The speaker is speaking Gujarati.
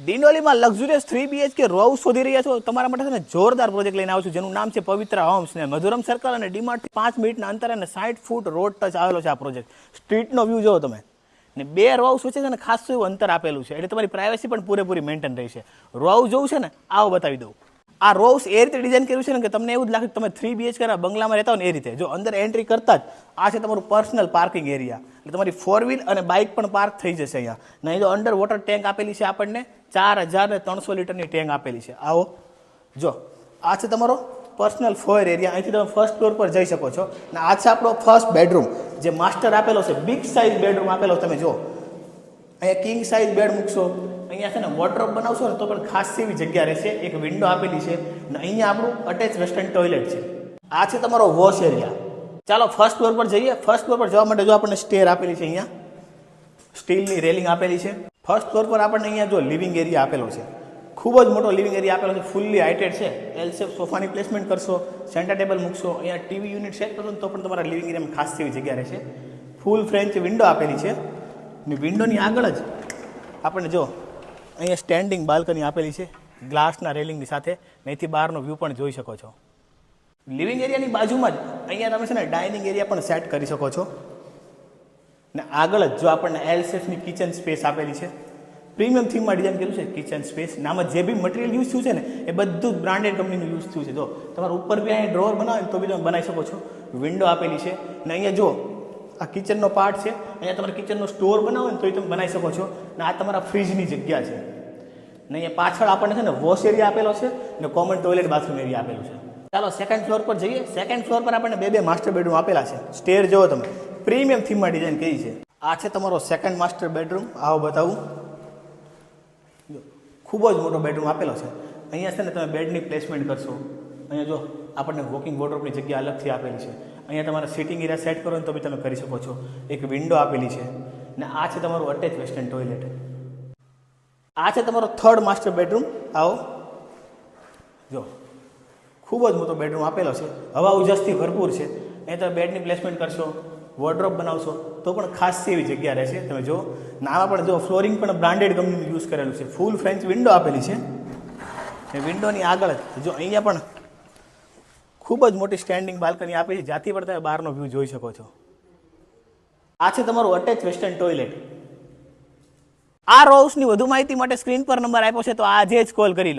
દિંડોલીમાં લક્ઝુરિયસ 3 BHK રો હાઉસ શોધી રહ્યા છો તમારા માટે છે ને જોરદાર પ્રોજેક્ટ લઈને આવું છું જેનું નામ છે પવિત્રા હોમ્સ ને મધુરમ સર્કલ અને ડીમાર્ટથી 5 મિનિટના અંતરે અને 60 ફૂટ રોડ ટચ આવેલો છે આ પ્રોજેક્ટ. સ્ટ્રીટનો વ્યૂ જોવો તમે ને બે રો હાઉસ વચ્ચે છે ને ખાસું એવું અંતર આપેલું છે એટલે તમારી પ્રાઇવસી પણ પૂરેપૂરી મેન્ટેન રહી છે. રો હાઉસ જોવું છે ને આવો બતાવી દઉં. આ રો હાઉસ એ રીતે ડિઝાઇન કર્યું છે ને કે તમને એવું જ લાગે કે તમે 3 BHK ના બંગલામાં રહેતા હોય ને એ રીતે. જો અંદર એન્ટ્રી કરતા જ આ છે તમારું પર્સનલ પાર્કિંગ એરિયા એટલે તમારી 4 વ્હીલ અને બાઇક પણ પાર્ક થઈ જશે અહીંયા. નહીં જો અંડર વોટર ટેન્ક આપેલી છે આપણને 4300 લીટરની ટેન્ક આપેલી છે. આવો જો આ છે તમારો પર્સનલ ફોયર એરિયા. અહીંથી તમે ફર્સ્ટ ફ્લોર પર જઈ શકો છો અને આ છે આપણો ફર્સ્ટ બેડરૂમ જે માસ્ટર આપેલો છે. બિગ સાઇઝ બેડરૂમ આપેલો તમે જો અહીંયા કિંગ સાઇઝ બેડ મૂકશો. અહીંયા છે ને વોર્ડરોબ બનાવશો ને તો પણ ખાસ એવી જગ્યા રહેશે. એક વિન્ડો આપેલી છે અને અહીંયા આપણું અટેચ વેસ્ટર્ન ટોયલેટ છે. આ છે તમારો વોશ એરિયા. ચાલો ફર્સ્ટ ફ્લોર પર જઈએ. ફર્સ્ટ ફ્લોર પર જવા માટે જો આપણને સ્ટેર આપેલી છે. અહીંયા સ્ટીલની રેલિંગ આપેલી છે. ફર્સ્ટ ફ્લોર પર આપણને અહીંયા જો લિવિંગ એરિયા આપેલો છે. ખૂબ જ મોટો લિવિંગ એરિયા આપેલો છે. ફૂલ્લી હાઇટેડ છે. એલ શેપ સોફાની પ્લેસમેન્ટ કરશો, સેન્ટર ટેબલ મૂકશો, અહીંયા ટીવી યુનિટ સેટ કરશો તો પણ તમારા લિવિંગ એરિયામાં ખાસ એવી જગ્યા રહેશે. ફૂલ ફ્રેન્ચ વિન્ડો આપેલી છે અને વિન્ડોની આગળ જ આપણને જો અહીંયા સ્ટેન્ડિંગ બાલ્કની આપેલી છે ગ્લાસના રેલિંગની સાથે. અહીંથી બહારનો વ્યૂ પણ જોઈ શકો છો. લિવિંગ એરિયાની બાજુમાં જ અહીંયા તમે છે ને ડાઇનિંગ એરિયા પણ સેટ કરી શકો છો ને આગળ જ જો આપણને એલ શેપની કિચન સ્પેસ આપેલી છે. પ્રીમિયમ થીમમાં ડિઝાઇન કર્યું છે કિચન સ્પેસ. આમાં જે બી મટીરિયલ યુઝ થયું છે ને એ બધું જ બ્રાન્ડેડ કંપનીનું યુઝ થયું છે. જો તમારે ઉપર બી અહીંયા ડ્રોવર બનાવે તો બી તમે બનાવી શકો છો. વિન્ડો આપેલી છે ને અહીંયા જો આ કિચનનો પાર્ટ છે. અહીંયા તમારે કિચનનો સ્ટોર બનાવો ને તો એ તમે બનાવી શકો છો ને આ તમારા ફ્રીજની જગ્યા છે ને અહીંયા પાછળ આપણને છે ને વોશ એરિયા આપેલો છે ને કોમન ટોયલેટ બાથરૂમ એરિયા આપેલું છે. ચાલો સેકન્ડ ફ્લોર પર જઈએ. સેકન્ડ ફ્લોર પર આપણને બે માસ્ટર બેડરૂમ આપેલા છે. સ્ટેર જોવો તમે પ્રીમિયમ થીમમાં ડિઝાઇન કરી છે. આ છે તમારો સેકન્ડ માસ્ટર બેડરૂમ. આવો બતાવું. ખૂબ જ મોટો બેડરૂમ આપેલો છે. અહીંયા છે ને તમે બેડની પ્લેસમેન્ટ કરશો. અહીંયા જો આપણને વોકિંગ વોર્ડરોબની જગ્યા અલગથી આપેલી છે. અહીંયા તમારે સિટિંગ એરિયા સેટ કરો ને તો બી તમે કરી શકો છો. એક વિન્ડો આપેલી છે ને આ છે તમારું અટેચ વેસ્ટર્ન ટોયલેટ. આ છે તમારો થર્ડ માસ્ટર બેડરૂમ. આવો જો ખૂબ જ મોટો બેડરૂમ આપેલો છે. હવા ઉજાસથી ભરપૂર છે. અહીંયા તમે બેડની પ્લેસમેન્ટ કરશો, વોર્ડરોબ બનાવશો તો પણ ખાસ એવી જગ્યા રહેશે. તમે જો આમાં પણ જો ફ્લોરિંગ પણ બ્રાન્ડેડ કંપનીનું યુઝ કરેલું છે. ફૂલ ફ્રેન્ચ વિન્ડો આપેલી છે એ વિન્ડોની આગળ જ જો અહીંયા પણ ખૂબ જ મોટી સ્ટેન્ડિંગ બાલ્કની આપી છે જ્યાંથી પણ તમે બહારનો વ્યૂ જોઈ શકો છો. આ છે તમારું અટેચ વેસ્ટર્ન ટોયલેટ. આ રો હાઉસની વધુ માહિતી માટે સ્ક્રીન પર નંબર આપ્યો છે તો આજે જ કોલ કરી લો.